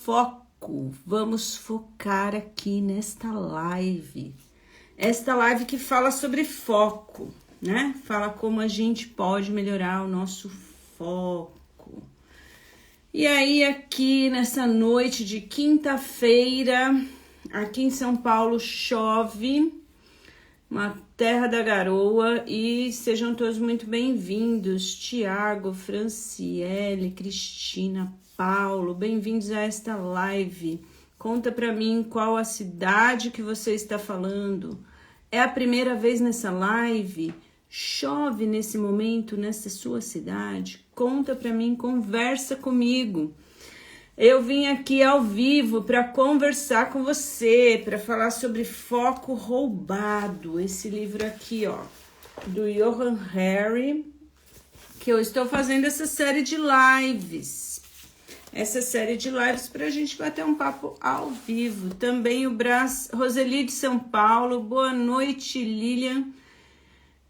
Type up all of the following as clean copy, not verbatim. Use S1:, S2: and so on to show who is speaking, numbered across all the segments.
S1: foco. Vamos focar aqui nesta live. Esta live que fala sobre foco, né? Fala como a gente pode melhorar o nosso foco. E aí, aqui nessa noite de quinta-feira, aqui em São Paulo chove, uma terra da garoa, e sejam todos muito bem-vindos. Tiago, Franciele, Cristina, Paulo, bem-vindos a esta live. Conta pra mim qual a cidade que você está falando. É a primeira vez nessa live? Chove nesse momento nessa sua cidade? Conta pra mim, conversa comigo. Eu vim aqui ao vivo para conversar com você, para falar sobre Foco Roubado, esse livro aqui, ó, do Johann Hari, que eu estou fazendo essa série de lives. Essa série de lives para a gente bater um papo ao vivo. Também o Roseli de São Paulo, boa noite, Lilian.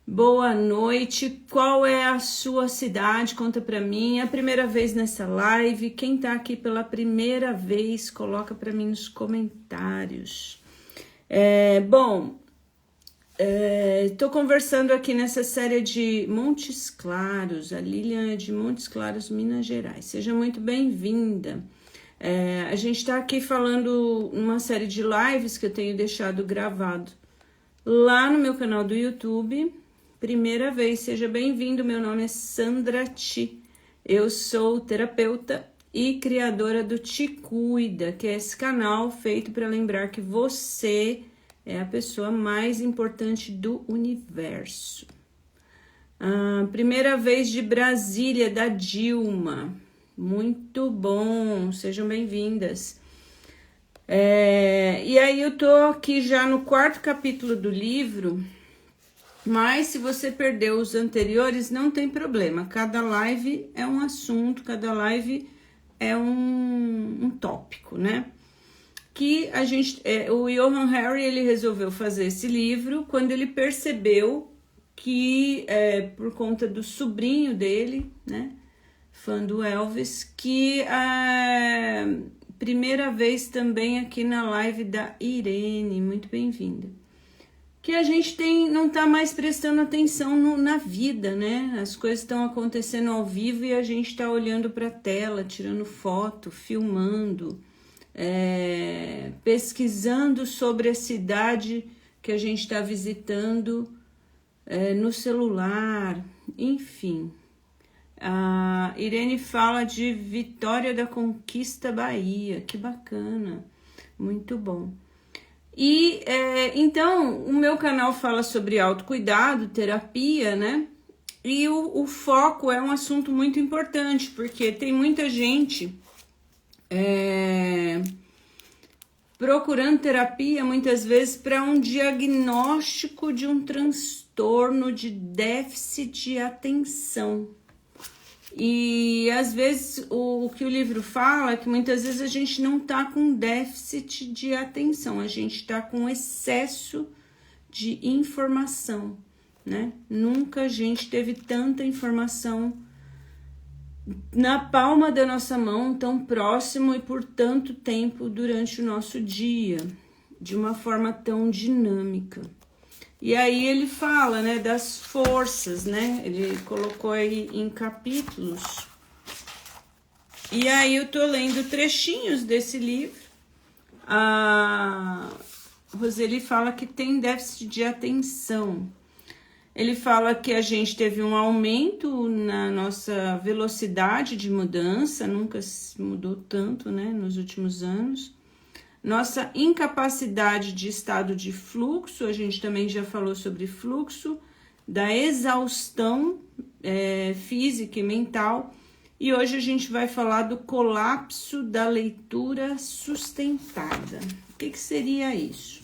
S1: Boa noite, qual é a sua cidade? Conta pra mim, é a primeira vez nessa live? Quem tá aqui pela primeira vez, coloca pra mim nos comentários. Tô conversando aqui nessa série de Montes Claros, a Lilian é de Montes Claros, Minas Gerais. Seja muito bem-vinda. A gente tá aqui falando uma série de lives que eu tenho deixado gravado lá no meu canal do YouTube. Primeira vez, seja bem-vindo. Meu nome é Sandra Ti. Eu sou terapeuta e criadora do Te Cuida, que é esse canal feito para lembrar que você é a pessoa mais importante do universo. Primeira vez de Brasília, da Dilma. Muito bom, sejam bem-vindas. E aí eu tô aqui já no 4º capítulo do livro. Mas se você perdeu os anteriores, não tem problema. Cada live é um assunto, cada live é um tópico, né? Que a gente, o Johann Hari, ele resolveu fazer esse livro quando ele percebeu que, por conta do sobrinho dele, né? Fã do Elvis, que a primeira vez também aqui na live da Irene, muito bem-vinda. Que a gente não tá mais prestando atenção na vida, né? As coisas estão acontecendo ao vivo e a gente tá olhando para a tela, tirando foto, filmando, pesquisando sobre a cidade que a gente está visitando no celular, enfim. A Irene fala de Vitória da Conquista, Bahia, que bacana, muito bom. E então o meu canal fala sobre autocuidado, terapia, né? E o foco é um assunto muito importante, porque tem muita gente procurando terapia muitas vezes para um diagnóstico de um transtorno de déficit de atenção. E às vezes o que o livro fala é que muitas vezes a gente não tá com déficit de atenção, a gente tá com excesso de informação, né? Nunca a gente teve tanta informação na palma da nossa mão, tão próximo e por tanto tempo durante o nosso dia, de uma forma tão dinâmica. E aí ele fala, né, das forças, né? Ele colocou aí em capítulos. E aí eu tô lendo trechinhos desse livro. A Roseli fala que tem déficit de atenção. Ele fala que a gente teve um aumento na nossa velocidade de mudança, nunca se mudou tanto, né, nos últimos anos. Nossa incapacidade de estado de fluxo, a gente também já falou sobre fluxo, da exaustão física e mental. E hoje a gente vai falar do colapso da leitura sustentada. O que seria isso?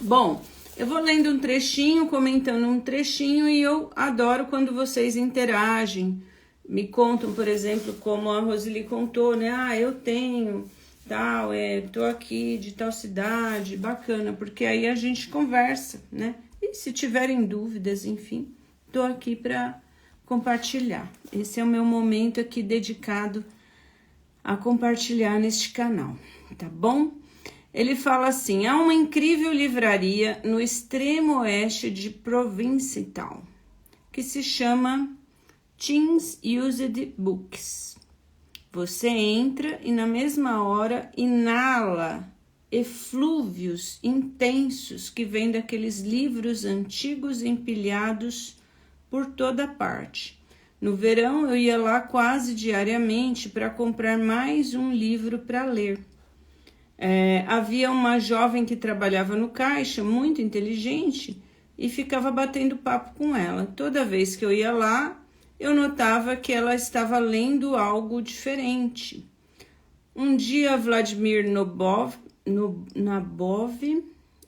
S1: Bom, eu vou lendo um trechinho, comentando um trechinho, e eu adoro quando vocês interagem. Me contam, por exemplo, como a Roseli contou, né? Eu tenho... tal, tô aqui de tal cidade, bacana, porque aí a gente conversa, né? E se tiverem dúvidas, enfim, tô aqui para compartilhar. Esse é o meu momento aqui dedicado a compartilhar neste canal, tá bom? Ele fala assim: há uma incrível livraria no extremo oeste de Provincetown, que se chama Teens Used Books. Você entra e na mesma hora inala eflúvios intensos que vêm daqueles livros antigos empilhados por toda parte. No verão eu ia lá quase diariamente para comprar mais um livro para ler. Havia uma jovem que trabalhava no caixa, muito inteligente, e ficava batendo papo com ela. Toda vez que eu ia lá, eu notava que ela estava lendo algo diferente. Um dia Vladimir Nabokov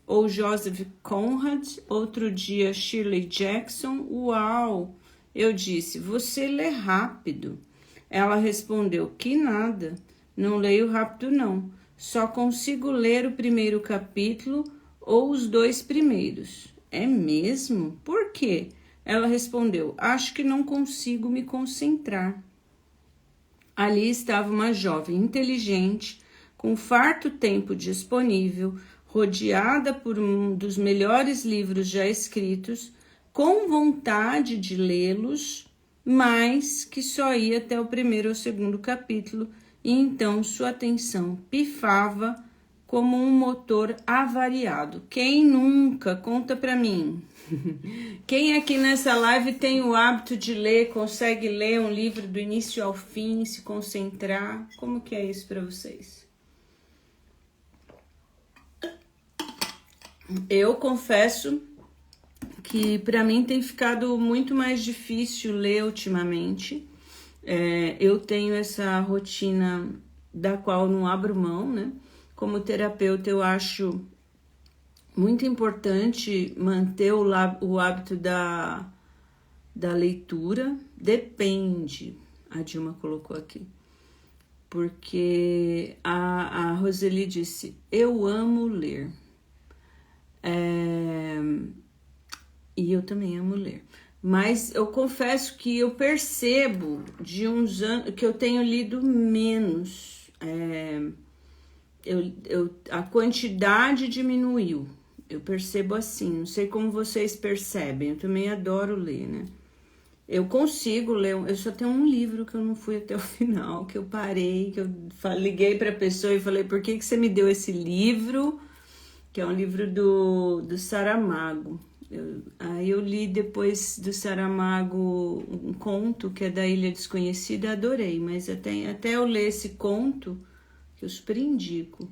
S1: ou Joseph Conrad, outro dia Shirley Jackson. Uau! Eu disse: você lê rápido. Ela respondeu: que nada, não leio rápido não, só consigo ler o primeiro capítulo ou os 2 primeiros. É mesmo? Por quê? Ela respondeu: acho que não consigo me concentrar. Ali estava uma jovem inteligente, com farto tempo disponível, rodeada por um dos melhores livros já escritos, com vontade de lê-los, mas que só ia até o primeiro ou segundo capítulo, e então sua atenção pifava como um motor avariado. Quem nunca? Conta pra mim. Quem aqui nessa live tem o hábito de ler, consegue ler um livro do início ao fim, se concentrar? Como que é isso pra vocês? Eu confesso que para mim tem ficado muito mais difícil ler ultimamente. Eu tenho essa rotina da qual não abro mão, né? Como terapeuta, eu acho muito importante manter o hábito da leitura. Depende, a Dilma colocou aqui. Porque a Roseli disse: eu amo ler. E eu também amo ler. Mas eu confesso que eu percebo de uns anos que eu tenho lido menos. A quantidade diminuiu. Eu percebo assim. Não sei como vocês percebem. Eu também adoro ler, né? Eu consigo ler. Eu só tenho um livro que eu não fui até o final, que eu parei, que eu liguei para a pessoa e falei: por que você me deu esse livro? Que é um livro do Saramago. Aí eu li depois do Saramago um conto que é da Ilha Desconhecida, adorei, mas até eu ler esse conto, que eu super indico,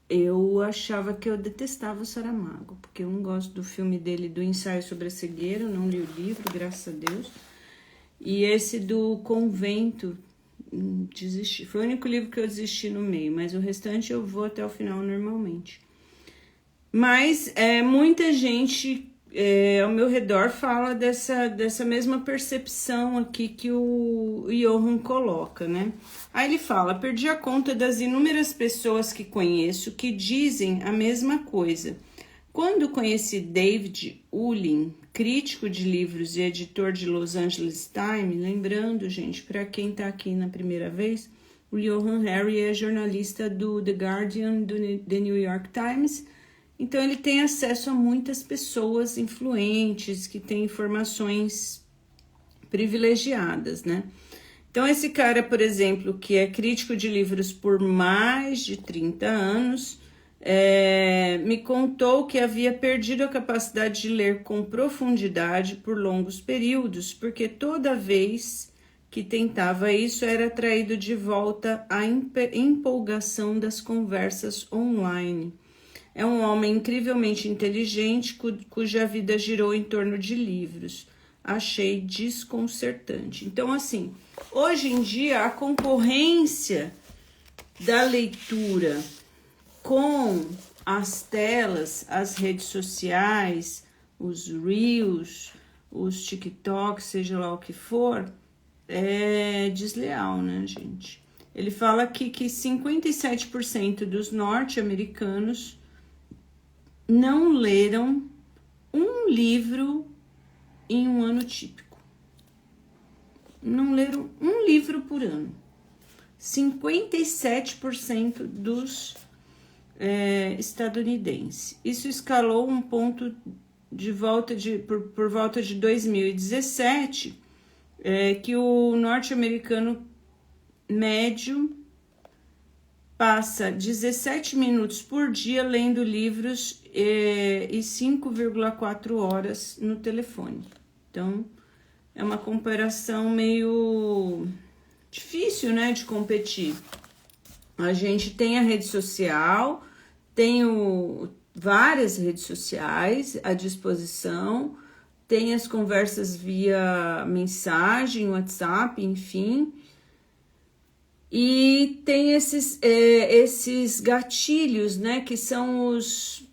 S1: eu achava que eu detestava o Saramago, porque eu não gosto do filme dele, do Ensaio sobre a Cegueira, eu não li o livro, graças a Deus, e esse do Convento, desisti. Foi o único livro que eu desisti no meio, mas o restante eu vou até o final normalmente. Mas muita gente ao meu redor fala dessa mesma percepção aqui que o Johan coloca, né? Aí ele fala: perdi a conta das inúmeras pessoas que conheço que dizem a mesma coisa. Quando conheci David Ulin, crítico de livros e editor de Los Angeles Times, lembrando, gente, para quem está aqui na primeira vez, o Johan Hari é jornalista do The Guardian, do The New York Times. Então ele tem acesso a muitas pessoas influentes que têm informações privilegiadas, né? Então esse cara, por exemplo, que é crítico de livros por mais de 30 anos, me contou que havia perdido a capacidade de ler com profundidade por longos períodos, porque toda vez que tentava isso era atraído de volta à empolgação das conversas online. É um homem incrivelmente inteligente, cuja vida girou em torno de livros. Achei desconcertante. Então, assim, hoje em dia, a concorrência da leitura com as telas, as redes sociais, os Reels, os TikToks, seja lá o que for, é desleal, né, gente? Ele fala aqui que 57% dos norte-americanos não leram um livro em um ano típico. não leram um livro por ano. 57% dos estadunidenses. Isso escalou um ponto por volta de 2017, que o norte-americano médio passa 17 minutos por dia lendo livros e 5,4 horas no telefone. Então, é uma comparação meio difícil, né, de competir. A gente tem a rede social, tem várias redes sociais à disposição, tem as conversas via mensagem, WhatsApp, enfim. E tem esses gatilhos, né, que são as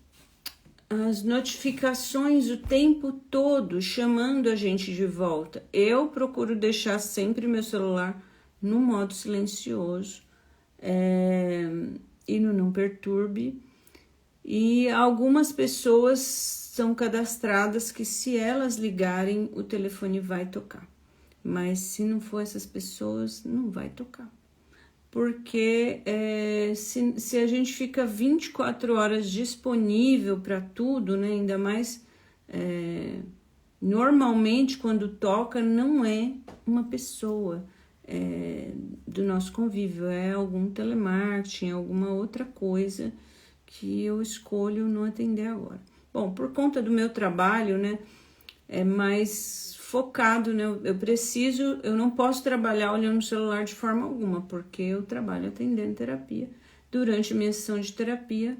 S1: notificações o tempo todo chamando a gente de volta. Eu procuro deixar sempre meu celular no modo silencioso e no não perturbe. E algumas pessoas são cadastradas que se elas ligarem, o telefone vai tocar. Mas se não for essas pessoas, não vai tocar. Porque se a gente fica 24 horas disponível para tudo, né? Ainda mais normalmente quando toca não é uma pessoa do nosso convívio, é algum telemarketing, alguma outra coisa que eu escolho não atender agora. Bom, por conta do meu trabalho, né? É mais focado, né? Eu não posso trabalhar olhando o celular de forma alguma, porque eu trabalho atendendo terapia. Durante a minha sessão de terapia,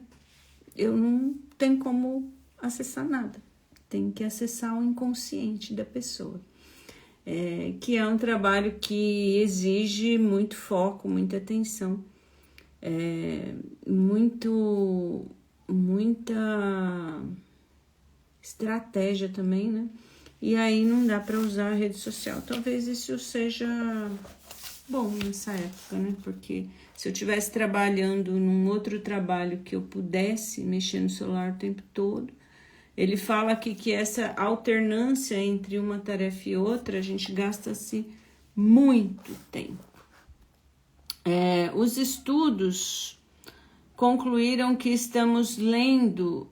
S1: eu não tenho como acessar nada. Tem que acessar o inconsciente da pessoa. Que é um trabalho que exige muito foco, muita atenção, muita estratégia também, né? E aí não dá para usar a rede social. Talvez isso seja bom nessa época, né? Porque se eu estivesse trabalhando num outro trabalho que eu pudesse mexer no celular o tempo todo, ele fala aqui que essa alternância entre uma tarefa e outra, a gente gasta-se muito tempo. Os estudos concluíram que estamos lendo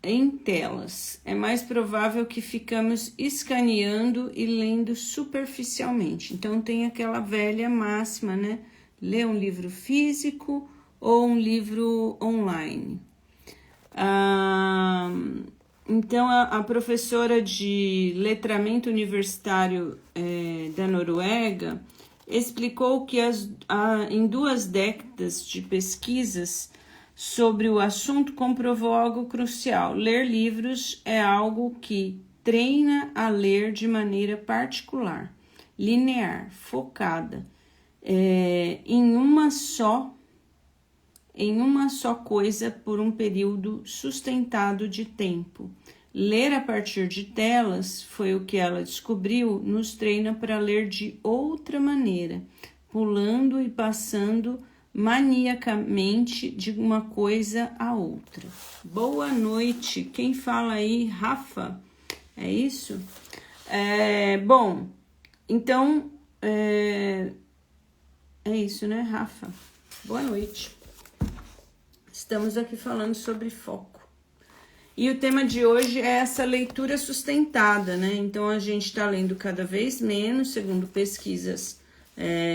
S1: em telas. É mais provável que ficamos escaneando e lendo superficialmente. Então, tem aquela velha máxima, né? Ler um livro físico ou um livro online. Então, a professora de letramento universitário da Noruega explicou que em 2 décadas de pesquisas sobre o assunto comprovou algo crucial. Ler livros é algo que treina a ler de maneira particular, linear, focada, em uma só coisa por um período sustentado de tempo. Ler a partir de telas, foi o que ela descobriu, nos treina para ler de outra maneira, pulando e passando maniacamente de uma coisa a outra. Boa noite, quem fala aí? Rafa, é isso? Bom, então, é isso, né, Rafa? Boa noite. Estamos aqui falando sobre foco. E o tema de hoje é essa leitura sustentada, né? Então, a gente está lendo cada vez menos, segundo pesquisas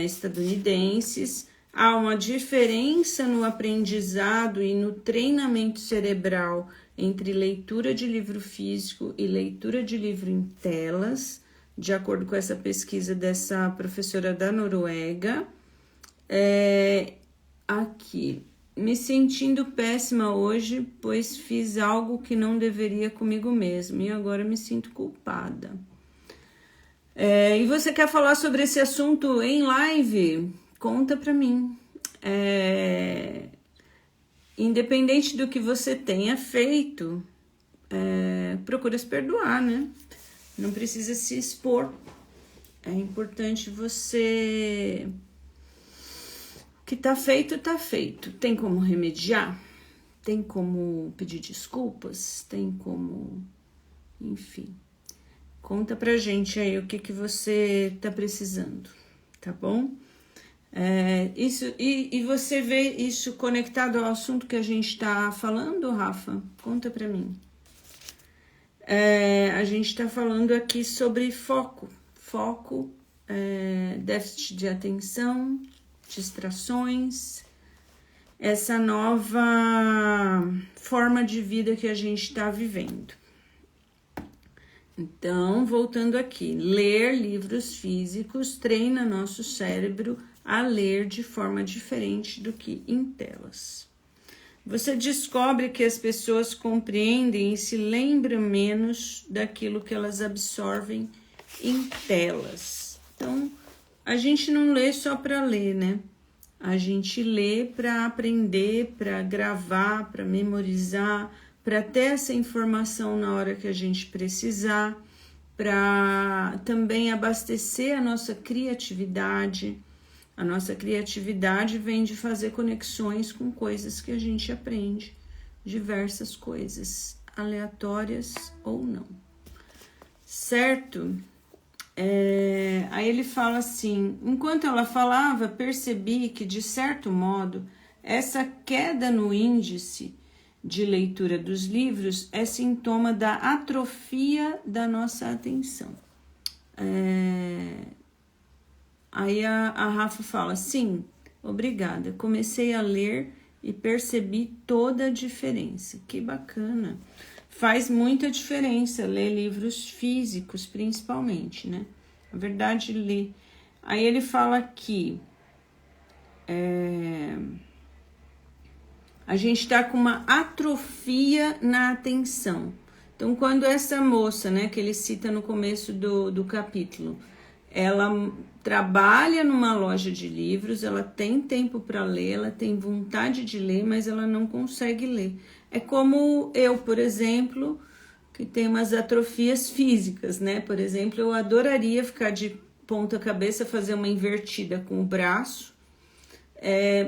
S1: estadunidenses. Há uma diferença no aprendizado e no treinamento cerebral entre leitura de livro físico e leitura de livro em telas, de acordo com essa pesquisa dessa professora da Noruega. Aqui, me sentindo péssima hoje, pois fiz algo que não deveria comigo mesma e agora me sinto culpada. E você quer falar sobre esse assunto em live? Conta pra mim. Independente do que você tenha feito, procura se perdoar, né? Não precisa se expor. É importante você... O que tá feito, tá feito. Tem como remediar? Tem como pedir desculpas? Tem como... Enfim... Conta pra gente aí o que você tá precisando, tá bom? E você vê isso conectado ao assunto que a gente tá falando, Rafa? Conta pra mim. A gente tá falando aqui sobre foco. Foco, déficit de atenção, distrações, essa nova forma de vida que a gente está vivendo. Então, voltando aqui, ler livros físicos treina nosso cérebro a ler de forma diferente do que em telas. Você descobre que as pessoas compreendem e se lembram menos daquilo que elas absorvem em telas. Então, a gente não lê só para ler, né? A gente lê para aprender, para gravar, para memorizar, para ter essa informação na hora que a gente precisar, para também abastecer a nossa criatividade. A nossa criatividade vem de fazer conexões com coisas que a gente aprende, diversas coisas, aleatórias ou não. Certo? Aí ele fala assim, enquanto ela falava, percebi que, de certo modo, essa queda no índice de leitura dos livros é sintoma da atrofia da nossa atenção. Aí a Rafa fala, sim, obrigada, comecei a ler e percebi toda a diferença. Que bacana! Faz muita diferença ler livros físicos, principalmente, né? Na verdade, ler. Aí ele fala que a gente tá com uma atrofia na atenção. Então, quando essa moça, né, que ele cita no começo do capítulo, ela trabalha numa loja de livros, ela tem tempo para ler, ela tem vontade de ler, mas ela não consegue ler. É como eu, por exemplo, que tenho umas atrofias físicas, né? Por exemplo, eu adoraria ficar de ponta cabeça, fazer uma invertida com o braço,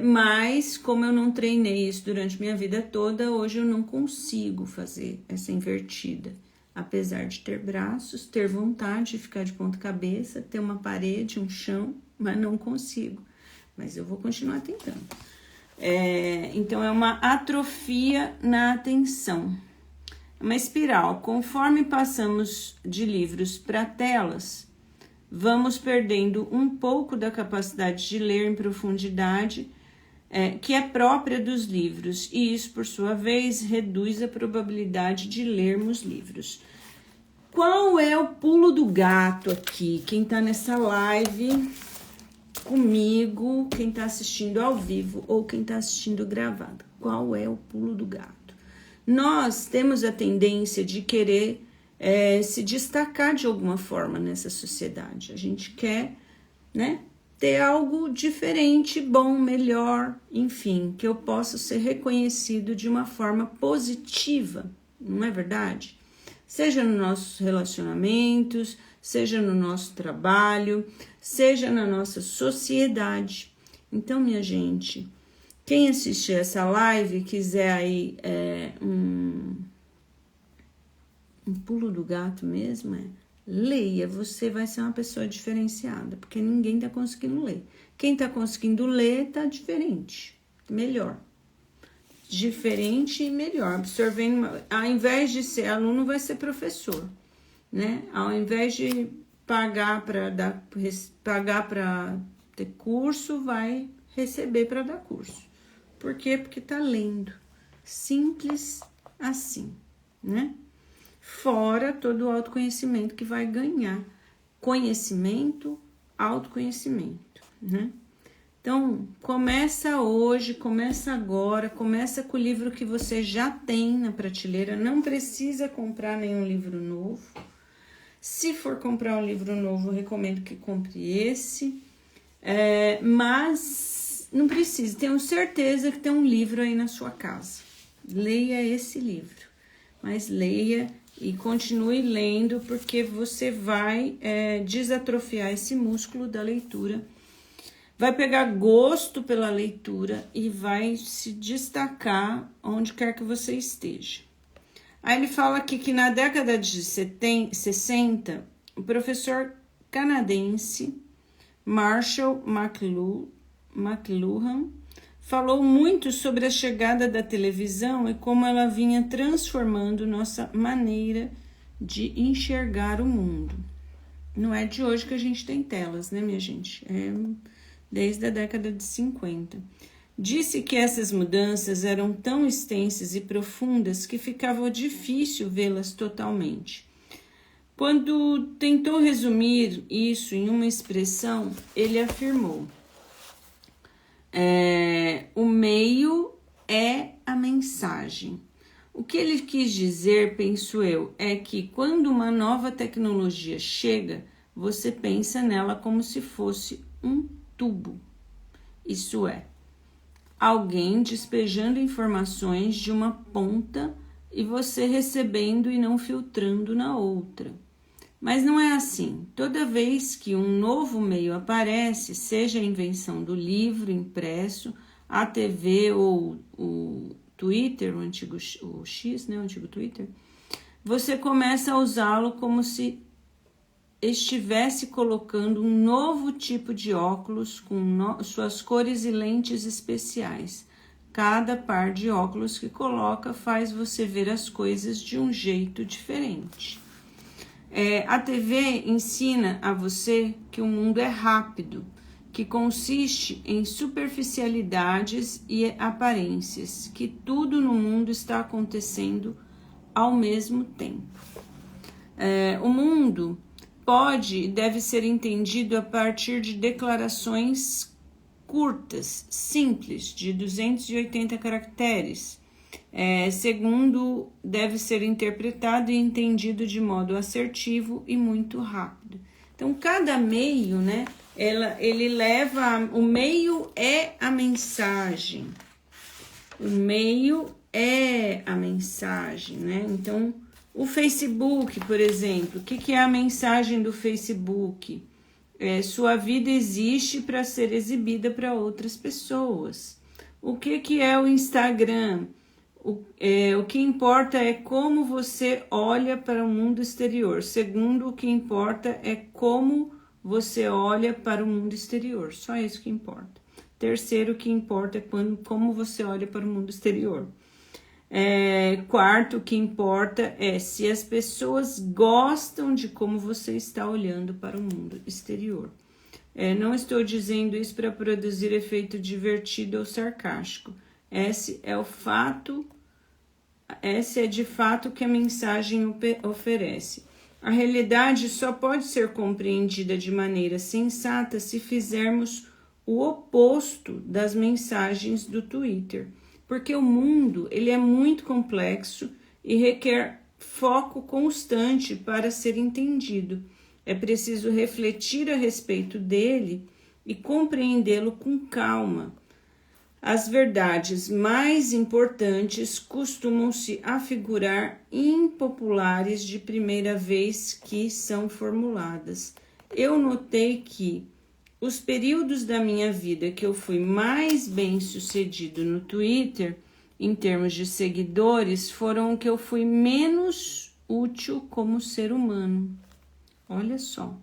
S1: mas como eu não treinei isso durante minha vida toda, hoje eu não consigo fazer essa invertida. Apesar de ter braços, ter vontade de ficar de ponta cabeça, ter uma parede, um chão, mas não consigo. Mas eu vou continuar tentando. Então, é uma atrofia na atenção. Uma espiral. Conforme passamos de livros para telas, vamos perdendo um pouco da capacidade de ler em profundidade, que é própria dos livros, e isso, por sua vez, reduz a probabilidade de lermos livros. Qual é o pulo do gato aqui? Quem tá nessa live comigo, quem tá assistindo ao vivo ou quem tá assistindo gravado, qual é o pulo do gato? Nós temos a tendência de querer se destacar de alguma forma nessa sociedade. A gente quer, né, ter algo diferente, bom, melhor, enfim, que eu possa ser reconhecido de uma forma positiva, não é verdade? Seja nos nossos relacionamentos, seja no nosso trabalho, seja na nossa sociedade. Então, minha gente, quem assistir essa live e quiser aí um pulo do gato mesmo, leia, você vai ser uma pessoa diferenciada, porque ninguém tá conseguindo ler. Quem tá conseguindo ler tá diferente, melhor. Diferente e melhor, absorvendo, ao invés de ser aluno, vai ser professor, né? Ao invés de pagar para ter curso, vai receber para dar curso. Por quê? Porque tá lendo. Simples assim, né? Fora todo o autoconhecimento que vai ganhar. Conhecimento, autoconhecimento, né? Então, começa hoje, começa agora, começa com o livro que você já tem na prateleira, não precisa comprar nenhum livro novo. Se for comprar um livro novo, eu recomendo que compre esse, mas não precisa, tenho certeza que tem um livro aí na sua casa. Leia esse livro, mas leia e continue lendo, porque você vai desatrofiar esse músculo da leitura, vai pegar gosto pela leitura e vai se destacar onde quer que você esteja. Aí ele fala aqui que na década de 60, o professor canadense Marshall McLuhan falou muito sobre a chegada da televisão e como ela vinha transformando nossa maneira de enxergar o mundo. Não é de hoje que a gente tem telas, né, minha gente? É desde a década de 50. Disse que essas mudanças eram tão extensas e profundas que ficava difícil vê-las totalmente. Quando tentou resumir isso em uma expressão, ele afirmou: o meio é a mensagem. O que ele quis dizer, penso eu, é que quando uma nova tecnologia chega, você pensa nela como se fosse um tubo. Isso é, alguém despejando informações de uma ponta e você recebendo e não filtrando na outra. Mas não é assim. Toda vez que um novo meio aparece, seja a invenção do livro impresso, a TV ou o Twitter, o antigo X, né, o antigo Twitter, você começa a usá-lo como se estivesse colocando um novo tipo de óculos com suas cores e lentes especiais. Cada par de óculos que coloca faz você ver as coisas de um jeito diferente. A TV ensina a você que o mundo é rápido, que consiste em superficialidades e aparências, que tudo no mundo está acontecendo ao mesmo tempo. O mundo pode e deve ser entendido a partir de declarações curtas, simples, de 280 caracteres. Segundo, deve ser interpretado e entendido de modo assertivo e muito rápido. Então, cada meio, né, ele leva... O meio é a mensagem. O meio é a mensagem, né? Então, o Facebook, por exemplo, o que é a mensagem do Facebook? Sua vida existe para ser exibida para outras pessoas. O que é o Instagram? O que importa é como você olha para o mundo exterior. Segundo, o que importa é como você olha para o mundo exterior. Só isso que importa. Terceiro, o que importa é como você olha para o mundo exterior. Quarto, o que importa é se as pessoas gostam de como você está olhando para o mundo exterior. Não estou dizendo isso para produzir efeito divertido ou sarcástico. Esse é de fato que a mensagem oferece. A realidade só pode ser compreendida de maneira sensata se fizermos o oposto das mensagens do Twitter, porque o mundo ele é muito complexo e requer foco constante para ser entendido. É preciso refletir a respeito dele e compreendê-lo com calma. As verdades mais importantes costumam se afigurar impopulares de primeira vez que são formuladas. Eu notei que os períodos da minha vida que eu fui mais bem-sucedido no Twitter, em termos de seguidores, foram que eu fui menos útil como ser humano. Olha só.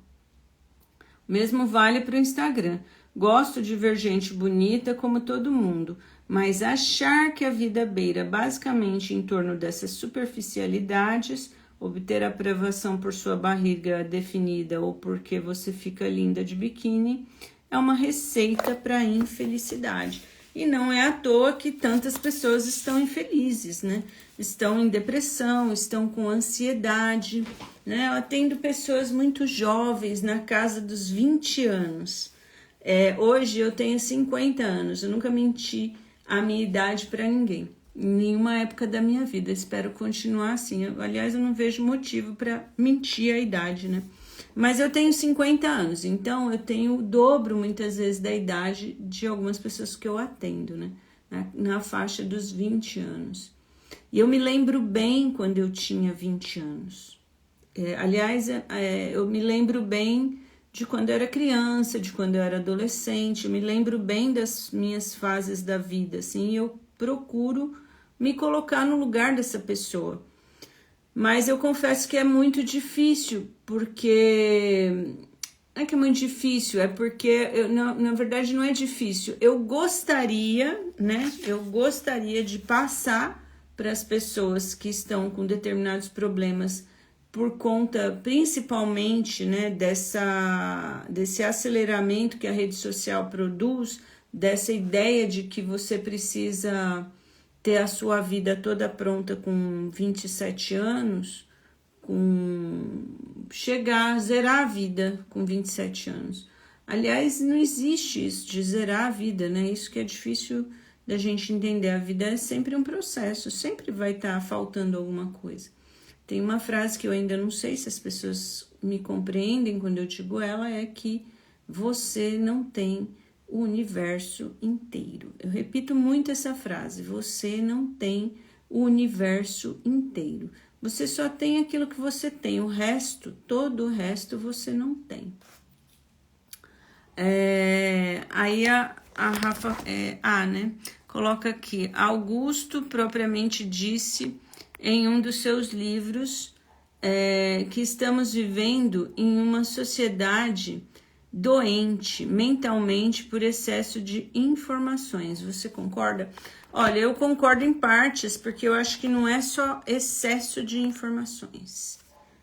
S1: O mesmo vale para o Instagram. Gosto de ver gente bonita como todo mundo, mas achar que a vida beira basicamente em torno dessas superficialidades, obter aprovação por sua barriga definida ou porque você fica linda de biquíni, é uma receita para a infelicidade. E não é à toa que tantas pessoas estão infelizes, né? Estão em depressão, estão com ansiedade, né? Eu atendo pessoas muito jovens, na casa dos 20 anos. Hoje eu tenho 50 anos, eu nunca menti a minha idade para ninguém, em nenhuma época da minha vida, espero continuar assim. Aliás, eu não vejo motivo para mentir a idade, né? Mas eu tenho 50 anos, então eu tenho o dobro muitas vezes da idade de algumas pessoas que eu atendo, né? Na faixa dos 20 anos. E eu me lembro bem quando eu tinha 20 anos. Eu me lembro bem de quando eu era criança, de quando eu era adolescente, eu me lembro bem das minhas fases da vida, assim, eu procuro me colocar no lugar dessa pessoa. Mas eu confesso que é muito difícil, porque... Não é que é muito difícil, é porque, na verdade, não é difícil. Eu gostaria, né? Eu gostaria de passar para as pessoas que estão com determinados problemas por conta, principalmente, né, desse aceleramento que a rede social produz, dessa ideia de que você precisa ter a sua vida toda pronta com 27 anos, zerar a vida com 27 anos. Aliás, não existe isso de zerar a vida, né? Isso que é difícil da gente entender. A vida é sempre um processo, sempre vai estar faltando alguma coisa. Tem uma frase que eu ainda não sei se as pessoas me compreendem quando eu digo ela, é que você não tem o universo inteiro. Eu repito muito essa frase, você não tem o universo inteiro. Você só tem aquilo que você tem, o resto, todo o resto você não tem. Aí a Rafa, né, coloca aqui, Augusto propriamente disse em um dos seus livros que estamos vivendo em uma sociedade doente mentalmente por excesso de informações. Você concorda? Olha, eu concordo em partes, porque eu acho que não é só excesso de informações,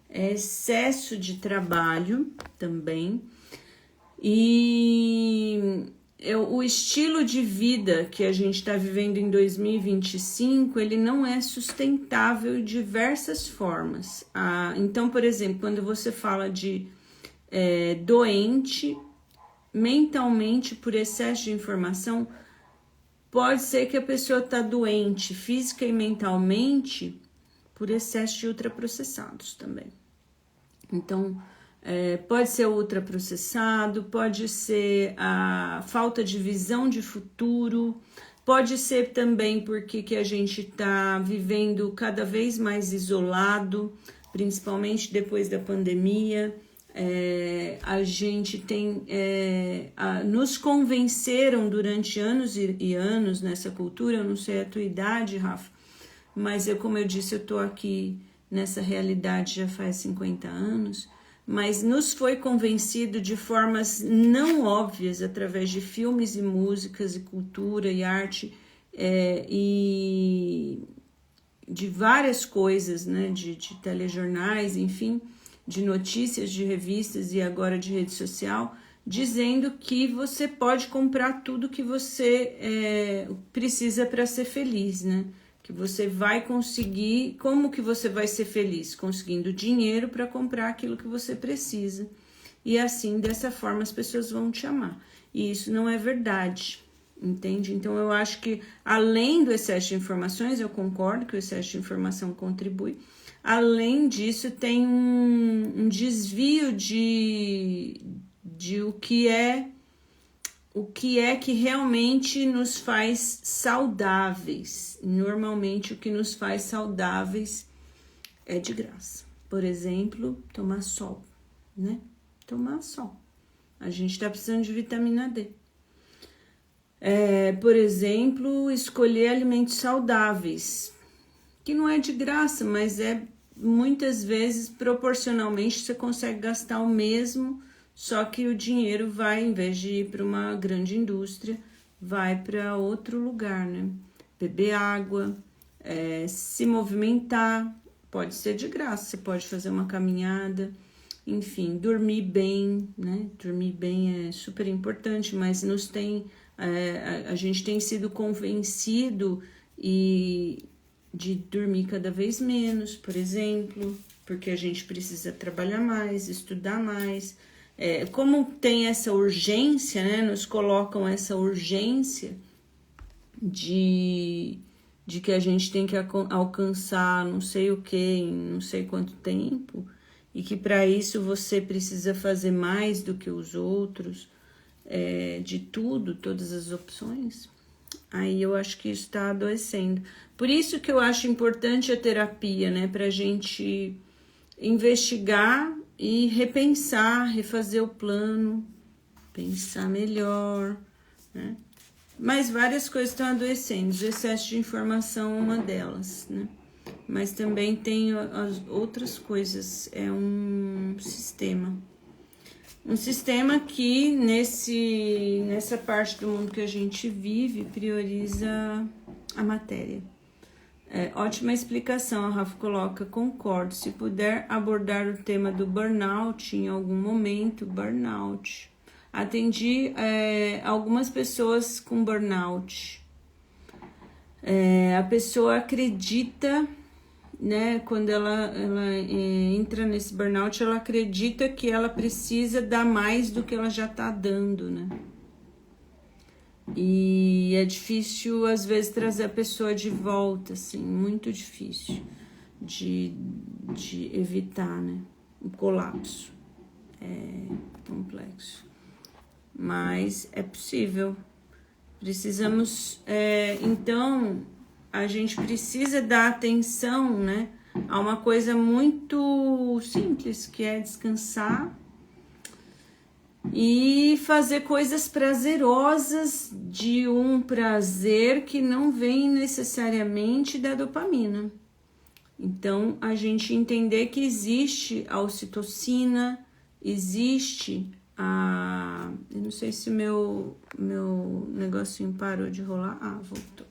S1: é excesso de trabalho também. E o estilo de vida que a gente está vivendo em 2025, ele não é sustentável de diversas formas. Então, por exemplo, quando você fala de doente mentalmente por excesso de informação, pode ser que a pessoa está doente física e mentalmente por excesso de ultraprocessados também. Então, pode ser ultraprocessado, pode ser a falta de visão de futuro, pode ser também porque que a gente está vivendo cada vez mais isolado, principalmente depois da pandemia. A gente tem nos convenceram durante anos e anos nessa cultura. Eu não sei a tua idade, Rafa, mas como eu disse, eu tô aqui nessa realidade já faz 50 anos, mas nos foi convencido de formas não óbvias, através de filmes e músicas e cultura e arte, e de várias coisas, né, de telejornais, enfim, de notícias, de revistas e agora de rede social, dizendo que você pode comprar tudo que você precisa para ser feliz, né? Que você vai conseguir. Como que você vai ser feliz? Conseguindo dinheiro para comprar aquilo que você precisa. E assim, dessa forma, as pessoas vão te amar. E isso não é verdade, entende? Então, eu acho que, além do excesso de informações, eu concordo que o excesso de informação contribui. Além disso, tem um desvio de o que é que realmente nos faz saudáveis. Normalmente, o que nos faz saudáveis é de graça. Por exemplo, tomar sol, né? Tomar sol. A gente tá precisando de vitamina D. Por exemplo, escolher alimentos saudáveis, que não é de graça, mas muitas vezes, proporcionalmente, você consegue gastar o mesmo, só que o dinheiro vai, em vez de ir para uma grande indústria, vai para outro lugar, né? Beber água, se movimentar, pode ser de graça, você pode fazer uma caminhada, enfim, dormir bem, né? Dormir bem é super importante, mas a gente tem sido convencido de dormir cada vez menos, por exemplo, porque a gente precisa trabalhar mais, estudar mais. Como tem essa urgência, né? Nos colocam essa urgência de que a gente tem que alcançar não sei o que em não sei quanto tempo, e que para isso você precisa fazer mais do que os outros, de tudo, todas as opções. Aí eu acho que isso está adoecendo. Por isso que eu acho importante a terapia, né? Pra gente investigar e repensar, refazer o plano, pensar melhor, né? Mas várias coisas estão adoecendo. O excesso de informação é uma delas, né? mas também tem as outras coisas. É um sistema. Um sistema que nessa parte do mundo que a gente vive prioriza a matéria. Ótima explicação, a Rafa coloca, concordo. Se puder abordar o tema do burnout em algum momento, burnout. Atendi algumas pessoas com burnout. A pessoa acredita, né, quando ela entra nesse burnout, ela acredita que ela precisa dar mais do que ela já tá dando, né? E é difícil, às vezes, trazer a pessoa de volta, assim, muito difícil de evitar, né? O colapso. É complexo. Mas é possível. Precisamos, então, a gente precisa dar atenção, né, a uma coisa muito simples, que é descansar e fazer coisas prazerosas, de um prazer que não vem necessariamente da dopamina. Então, a gente entender que existe a ocitocina, existe eu não sei se meu negocinho parou de rolar. Voltou.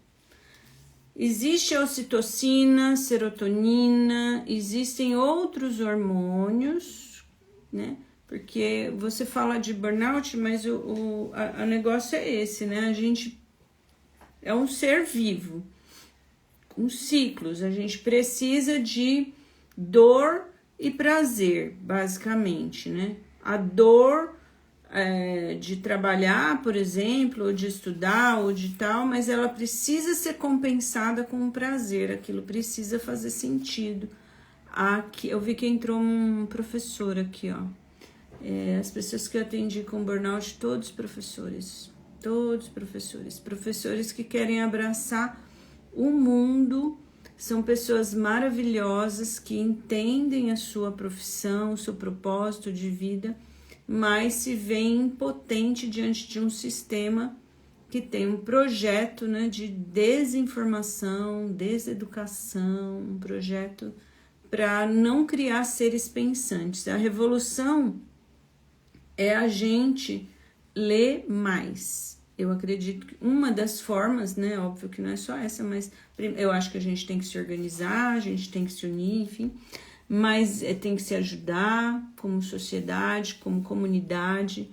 S1: Existe a ocitocina, serotonina, existem outros hormônios, né? Porque você fala de burnout, mas o negócio é esse, né? A gente é um ser vivo, com ciclos. A gente precisa de dor e prazer, basicamente, né? A dor de trabalhar, por exemplo, ou de estudar, ou de tal, mas ela precisa ser compensada com um prazer, aquilo precisa fazer sentido. Aqui, eu vi que entrou um professor aqui, ó. As pessoas que eu atendi com burnout, todos professores que querem abraçar o mundo, são pessoas maravilhosas que entendem a sua profissão, o seu propósito de vida, mas se veem impotente diante de um sistema que tem um projeto, né, de desinformação, deseducação, um projeto para não criar seres pensantes. A revolução é a gente ler mais. Eu acredito que uma das formas, né, óbvio que não é só essa, mas eu acho que a gente tem que se organizar, a gente tem que se unir, enfim, mas tem que se ajudar como sociedade, como comunidade,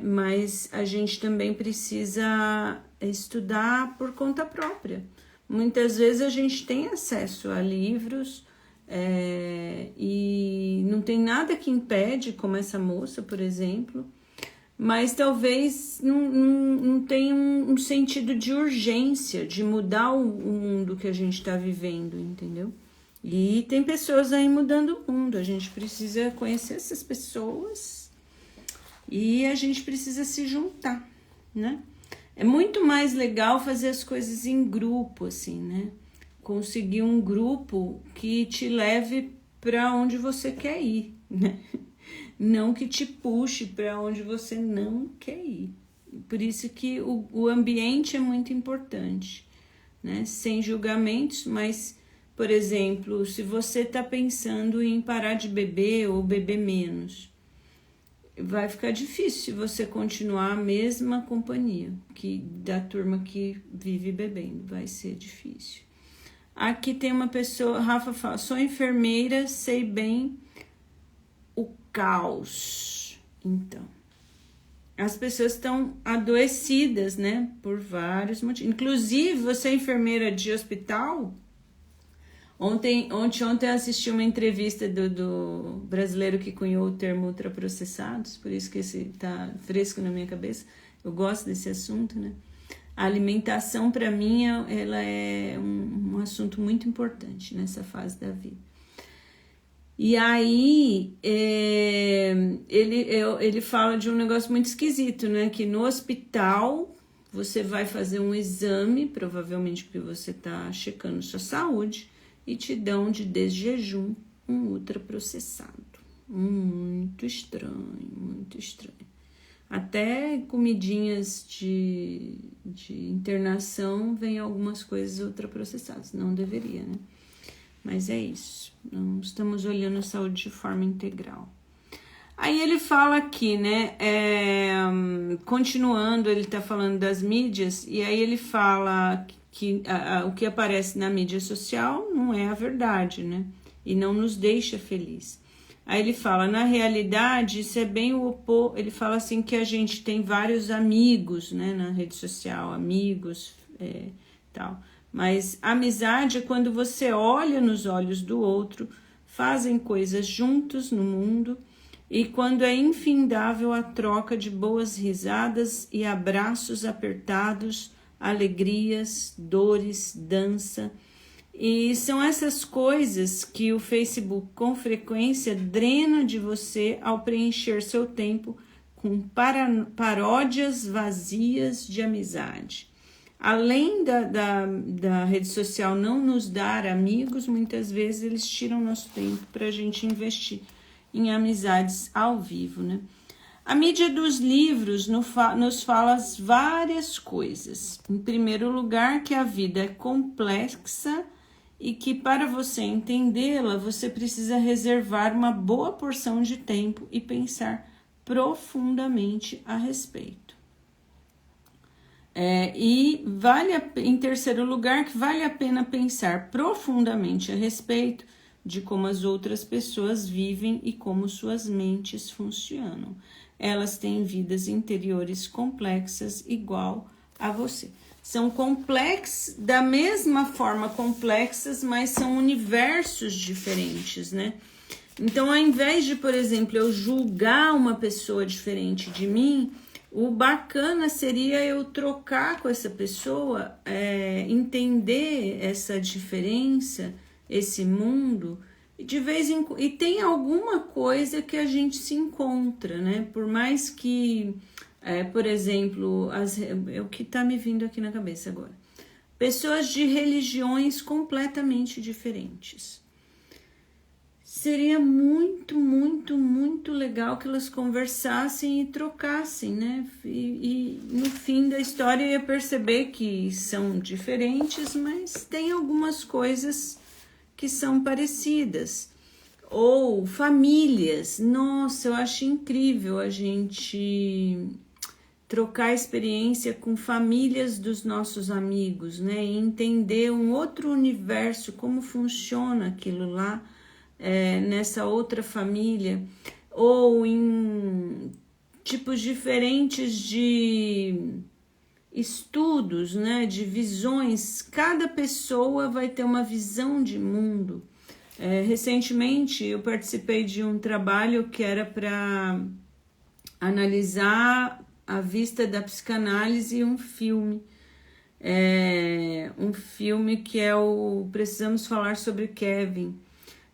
S1: mas a gente também precisa estudar por conta própria. Muitas vezes a gente tem acesso a livros, e não tem nada que impede, como essa moça, por exemplo, mas talvez não tenha um sentido de urgência, de mudar o mundo que a gente está vivendo, entendeu? E tem pessoas aí mudando o mundo, a gente precisa conhecer essas pessoas e a gente precisa se juntar, né? É muito mais legal fazer as coisas em grupo, assim, né? Conseguir um grupo que te leve para onde você quer ir, né? Não que te puxe para onde você não quer ir. Por isso que o ambiente é muito importante, né? Sem julgamentos, mas, por exemplo, se você está pensando em parar de beber ou beber menos, vai ficar difícil se você continuar a mesma companhia da turma que vive bebendo, vai ser difícil. Aqui tem uma pessoa, Rafa fala, sou enfermeira, sei bem o caos. Então, as pessoas estão adoecidas, né, por vários motivos. Inclusive, você é enfermeira de hospital. Ontem eu assisti uma entrevista do brasileiro que cunhou o termo ultraprocessados, por isso que esse tá fresco na minha cabeça. Eu gosto desse assunto, né? A alimentação, para mim, ela é um assunto muito importante nessa fase da vida. E aí, ele fala de um negócio muito esquisito, né? Que no hospital, você vai fazer um exame, provavelmente porque você está checando sua saúde, e te dão de desjejum um ultraprocessado. Muito estranho, muito estranho. Até comidinhas de internação vem algumas coisas ultraprocessadas, não deveria, né? Mas é isso, não estamos olhando a saúde de forma integral. Aí ele fala aqui, né, continuando, ele tá falando das mídias, e aí ele fala que o que aparece na mídia social não é a verdade, né, e não nos deixa feliz. Aí ele fala, na realidade, isso é bem o oposto, ele fala assim que a gente tem vários amigos, né, na rede social, amigos, tal. Mas amizade é quando você olha nos olhos do outro, fazem coisas juntos no mundo, e quando é infindável a troca de boas risadas e abraços apertados, alegrias, dores, dança. E são essas coisas que o Facebook com frequência drena de você ao preencher seu tempo com paródias vazias de amizade. Além da rede social não nos dar amigos, muitas vezes eles tiram nosso tempo para a gente investir em amizades ao vivo, né? A mídia dos livros nos fala várias coisas. Em primeiro lugar, que a vida é complexa e que para você entendê-la, você precisa reservar uma boa porção de tempo e pensar profundamente a respeito. Em terceiro lugar, que vale a pena pensar profundamente a respeito de como as outras pessoas vivem e como suas mentes funcionam. Elas têm vidas interiores complexas igual a você. São complexas, da mesma forma complexas, mas são universos diferentes, né? Então, ao invés de, por exemplo, eu julgar uma pessoa diferente de mim, o bacana seria eu trocar com essa pessoa, entender essa diferença, esse mundo, de vez em quando, e tem alguma coisa que a gente se encontra, né? Por mais que, por exemplo, é o que tá me vindo aqui na cabeça agora. Pessoas de religiões completamente diferentes. Seria muito, muito, muito legal que elas conversassem e trocassem, né? E no fim da história eu ia perceber que são diferentes, mas tem algumas coisas que são parecidas. Ou famílias. Nossa, eu acho incrível a gente trocar experiência com famílias dos nossos amigos, né? E entender um outro universo, como funciona aquilo lá, nessa outra família, ou em tipos diferentes de estudos, né, de visões. Cada pessoa vai ter uma visão de mundo. Recentemente eu participei de um trabalho que era para analisar à vista da psicanálise um filme. Um filme que é o Precisamos Falar sobre Kevin.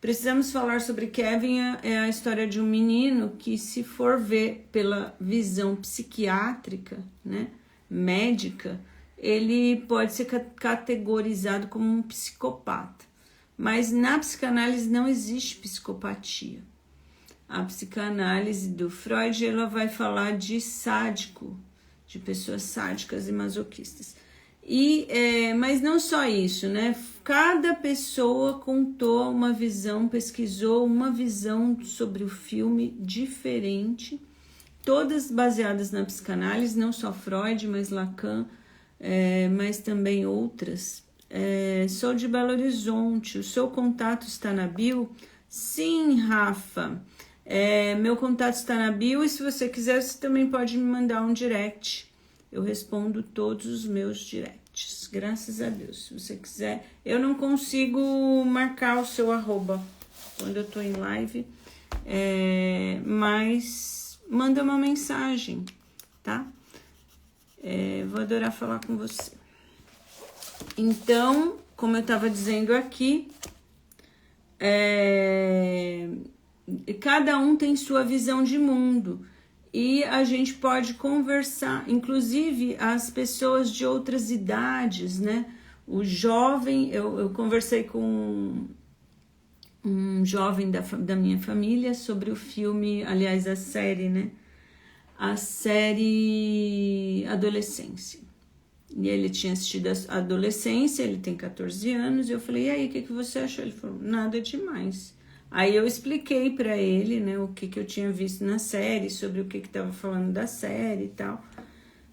S1: Precisamos Falar sobre Kevin é a história de um menino que, se for ver pela visão psiquiátrica, né, médica, ele pode ser categorizado como um psicopata. Mas na psicanálise não existe psicopatia. A psicanálise do Freud, ela vai falar de sádico, de pessoas sádicas e masoquistas. Mas não só isso, né? Cada pessoa contou uma visão, pesquisou uma visão sobre o filme diferente, todas baseadas na psicanálise, não só Freud, mas Lacan, mas também outras. Sou de Belo Horizonte, o seu contato está na bio? Sim, Rafa, meu contato está na bio, e se você quiser, você também pode me mandar um direct. Eu respondo todos os meus directs, graças a Deus. Se você quiser, eu não consigo marcar o seu arroba quando eu tô em live, mas manda uma mensagem, tá? Vou adorar falar com você. Então, como eu tava dizendo aqui, cada um tem sua visão de mundo. E a gente pode conversar, inclusive as pessoas de outras idades, né? O jovem, eu conversei com um jovem da minha família sobre o filme, aliás, a série, né? A série Adolescência. E ele tinha assistido a adolescência, ele tem 14 anos, e eu falei, e aí, o que você achou? Ele falou, nada demais. Aí eu expliquei pra ele, né, o que eu tinha visto na série, sobre o que tava falando da série e tal.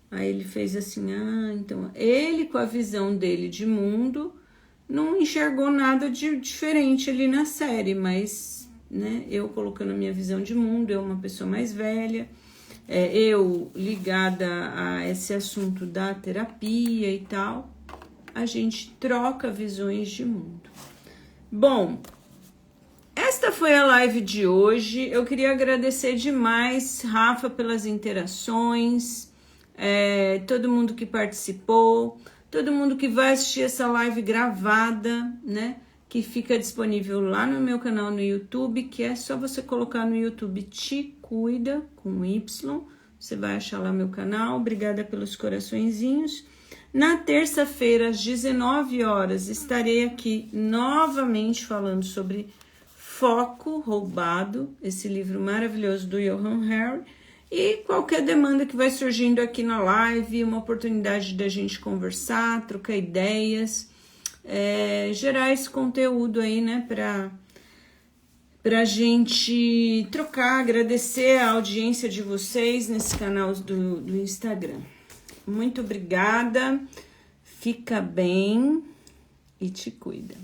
S1: Aí ele fez assim, então, ele com a visão dele de mundo, não enxergou nada de diferente ali na série, mas, né, eu colocando a minha visão de mundo, eu uma pessoa mais velha, eu ligada a esse assunto da terapia e tal, a gente troca visões de mundo. Bom, esta foi a live de hoje. Eu queria agradecer demais, Rafa, pelas interações, todo mundo que participou, todo mundo que vai assistir essa live gravada, né? Que fica disponível lá no meu canal no YouTube, que é só você colocar no YouTube Te Cuida, com Y, você vai achar lá meu canal. Obrigada pelos coraçõezinhos. Na terça-feira, às 19 horas, estarei aqui novamente falando sobre Foco Roubado, esse livro maravilhoso do Johann Hari, e qualquer demanda que vai surgindo aqui na live, uma oportunidade da gente conversar, trocar ideias, gerar esse conteúdo aí, né, pra gente trocar, agradecer a audiência de vocês nesse canal do Instagram. Muito obrigada, fica bem e te cuida.